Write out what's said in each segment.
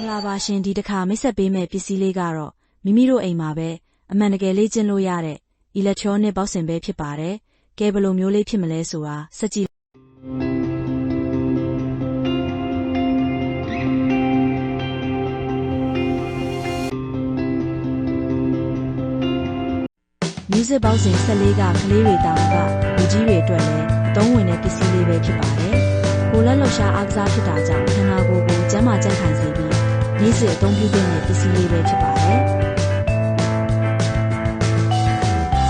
င်္ဂလာပါရှင်ဒီတစ်ခါမိတ်ဆက်ပေးမယ့်ပစ္စည်းလေးကတော့မိမိတို့အိမ်မှာပဲအမှန်တကယ်လေ့ကျင့်လို့ရတဲ့ electronic ဘောက်ဆင်ပဲဖြစ်ပါတယ်။ကဲဘယ်လိုမျိုးလေးဖြစ်မလဲဆိုတာစက်ကြည့်music ဘောက်ဆင်14ကကလေးတွေတောင်ကလူကြီးတွေအတွက်လည်းအသုံးဝင်တဲ့ပစ္စည်းလေးပဲဖြစ်ပါတယ်။ကိုယ်လက်လှရှားအားကစားဖြစ်တာကြောင့်ခန္ဓာကိုယ်ကိုကျန်းမာကြံ့ခိုင်စေပြီးနေ့စဉ်အသုံးပြုတဲ့ပစ္စည်းလေးပဲဖြစ်ပါတယ်။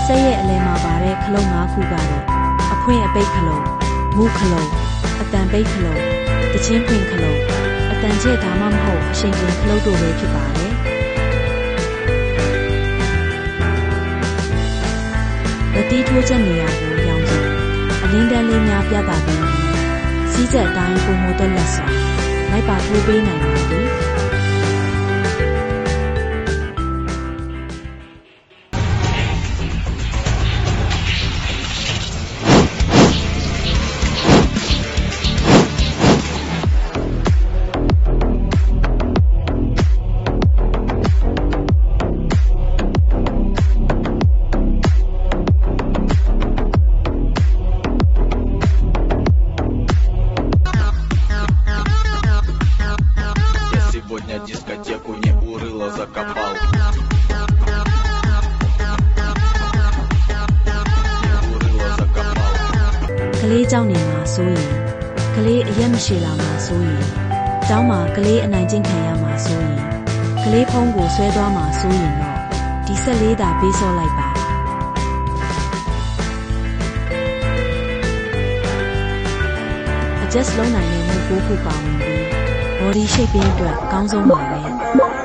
ဆက်ရဲ့အလယ်မှာပါတဲ့ခလုံး၅ခုကတော့အဖွင့်အပိတ်ခလုံး၊မူခလုံး၊အတန်ပိတ်ခလုံး၊တချင်းဖွင့်ခလုံး၊အတန်ကျဲဒါမှမဟုတ်အရှိန်ကျင်ခလုံးတို့ပဲဖြစ်ပါတယ်။လက်တီးထိုးချက်နေရာကိုရောင်စုံအလင်းတန်းလေးများပြသပြီးစီးစက်အတိုင်းပုံမတက်လက်စွာလိုက်ပါထိုးပေးနိုင်ပါသည်။ Сегодня дискотеку не урыло закопал. Не урыло закопал. ကလေးเจ้าနေမှာဆိုရင်ကလေးအရက်မရှိလာမှာဆိုရင်เจ้าမှာကလေးအနိုင်ကျင့်ခံရမှာဆိုရင်ကလေးဖုံးကိုဆွဲသွားမှာဆိုရင်တော့ဒီဆက်လေးသာပေးစောလိုက်ပါadjust လုပ်နိုင်တဲ့မူကိုခုပါဝင်ပြီး body shape အတွက်အကောင်းဆုံးပါပဲ